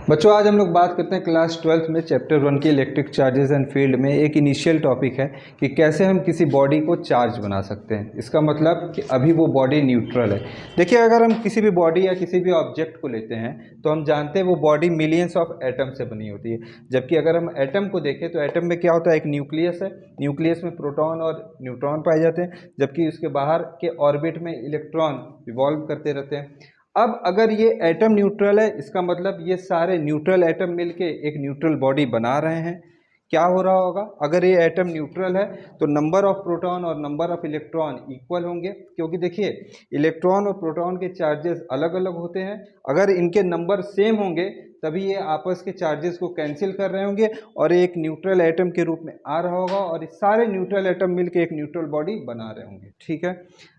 बच्चों आज हम लोग बात करते हैं क्लास 12th में चैप्टर 1 की इलेक्ट्रिक चार्जेस एंड फील्ड में एक इनिशियल टॉपिक है कि कैसे हम किसी बॉडी को चार्ज बना सकते हैं। इसका मतलब कि अभी वो बॉडी न्यूट्रल है। देखिए, अगर हम किसी भी बॉडी या किसी भी ऑब्जेक्ट को लेते हैं तो हम जानते हैं वो बॉडी मिलियंस ऑफ एटम से बनी होती है। जबकि अगर हम एटम को देखें तो एटम में क्या होता है, एक न्यूक्लियस है, न्यूक्लियस में प्रोटॉन और न्यूट्रॉन पाए जाते हैं, जबकि उसके बाहर के ऑर्बिट में इलेक्ट्रॉन रिवॉल्व करते रहते हैं। अब अगर ये एटम न्यूट्रल है, इसका मतलब ये सारे न्यूट्रल एटम मिलके एक न्यूट्रल बॉडी बना रहे हैं। क्या हो रहा होगा, अगर ये एटम न्यूट्रल है तो नंबर ऑफ प्रोटॉन और नंबर ऑफ इलेक्ट्रॉन इक्वल होंगे, क्योंकि देखिए इलेक्ट्रॉन और प्रोटॉन के चार्जेस अलग अलग होते हैं। अगर इनके नंबर सेम होंगे तभी ये आपस के चार्जेस को कैंसिल कर रहे होंगे और एक न्यूट्रल एटम के रूप में आ रहा होगा और इस सारे न्यूट्रल एटम मिलके एक न्यूट्रल बॉडी बना रहे होंगे। ठीक है,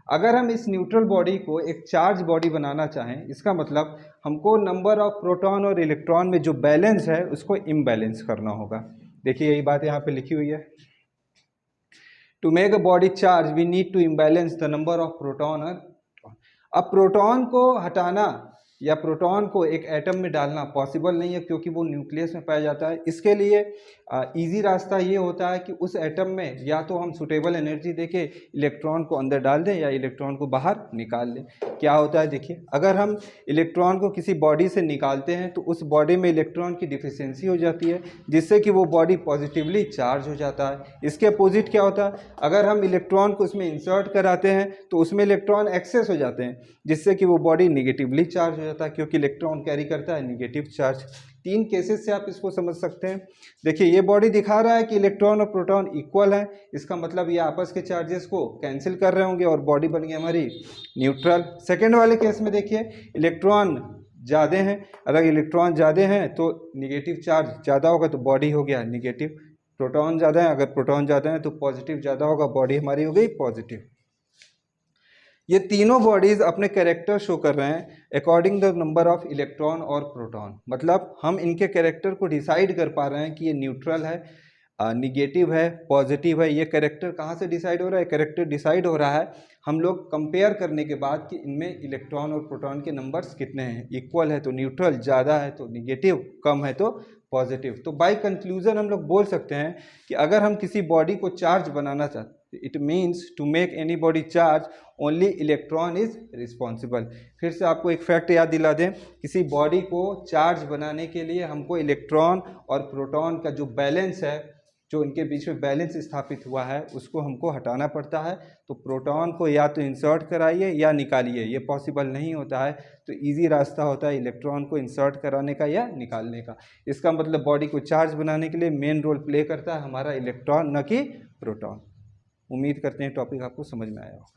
अगर हम इस न्यूट्रल बॉडी को एक चार्ज बॉडी बनाना चाहें, इसका मतलब हमको नंबर ऑफ प्रोटॉन और इलेक्ट्रॉन में जो बैलेंस है उसको इम्बैलेंस करना होगा। देखिए यही बात यहाँ पे लिखी हुई है, to make a body charge we need to imbalance the number of proton और इलेक्ट्रॉन। अब प्रोटॉन को हटाना या प्रोटॉन को एक एटम में डालना पॉसिबल नहीं है, क्योंकि वो न्यूक्लियस में पाया जाता है। इसके लिए इजी रास्ता ये होता है कि उस एटम में या तो हम सुटेबल एनर्जी देके इलेक्ट्रॉन को अंदर डाल दें या इलेक्ट्रॉन को बाहर निकाल लें। क्या होता है, देखिए अगर हम इलेक्ट्रॉन को किसी बॉडी से निकालते हैं तो उस बॉडी में इलेक्ट्रॉन की डिफिशियंसी हो जाती है, जिससे कि वो बॉडी पॉजिटिवली चार्ज हो जाता है। इसके अपोजिट क्या होता है, अगर हम इलेक्ट्रॉन को उसमें इंसर्ट कराते हैं तो उसमें इलेक्ट्रॉन एक्सेस हो जाते हैं, जिससे कि वो बॉडी निगेटिवली चार्ज हो जाता है, क्योंकि इलेक्ट्रॉन कैरी करता है निगेटिव चार्ज। तीन केसेस से आप इसको समझ सकते हैं। देखिए ये बॉडी दिखा रहा है कि इलेक्ट्रॉन और प्रोटॉन इक्वल है, इसका मतलब ये आपस के चार्जेस को कैंसिल कर रहे होंगे और बॉडी बन गई हमारी न्यूट्रल। सेकेंड वाले केस में देखिए इलेक्ट्रॉन ज़्यादा हैं, अगर इलेक्ट्रॉन ज़्यादा हैं तो निगेटिव चार्ज ज़्यादा होगा तो बॉडी हो गया निगेटिव। प्रोटॉन ज़्यादा है, अगर प्रोटॉन ज़्यादा है तो पॉजिटिव ज़्यादा होगा, बॉडी हमारी हो गई पॉजिटिव। ये तीनों बॉडीज अपने कैरेक्टर शो कर रहे हैं according the number of electron और प्रोटॉन। मतलब हम इनके कैरेक्टर को डिसाइड कर पा रहे हैं कि ये न्यूट्रल है, निगेटिव है, पॉजिटिव है। ये कैरेक्टर कहाँ से डिसाइड हो रहा है, कैरेक्टर डिसाइड हो रहा है हम लोग कंपेयर करने के बाद कि इनमें इलेक्ट्रॉन और प्रोटॉन के नंबर्स कितने हैं। इक्वल है तो न्यूट्रल, ज़्यादा है तो निगेटिव, कम है तो पॉजिटिव। तो बाय कंक्लूजन हम लोग बोल सकते हैं कि अगर हम किसी बॉडी को चार्ज बनाना चाहते हैं, it means to make any body charge only electron is responsible. फिर से आपको एक फैक्ट याद दिला दें, किसी बॉडी को चार्ज बनाने के लिए हमको इलेक्ट्रॉन और प्रोटॉन का जो बैलेंस है, जो इनके बीच में बैलेंस स्थापित हुआ है, उसको हमको हटाना पड़ता है। तो प्रोटॉन को या तो इंसर्ट कराइए या निकालिए, ये पॉसिबल नहीं होता है। तो इजी रास्ता होता है इलेक्ट्रॉन को इंसर्ट कराने का या निकालने का। इसका मतलब बॉडी को चार्ज बनाने के लिए मेन रोल प्ले करता है हमारा इलेक्ट्रॉन, न कि प्रोटॉन। उम्मीद करते हैं टॉपिक आपको समझ में आया होगा।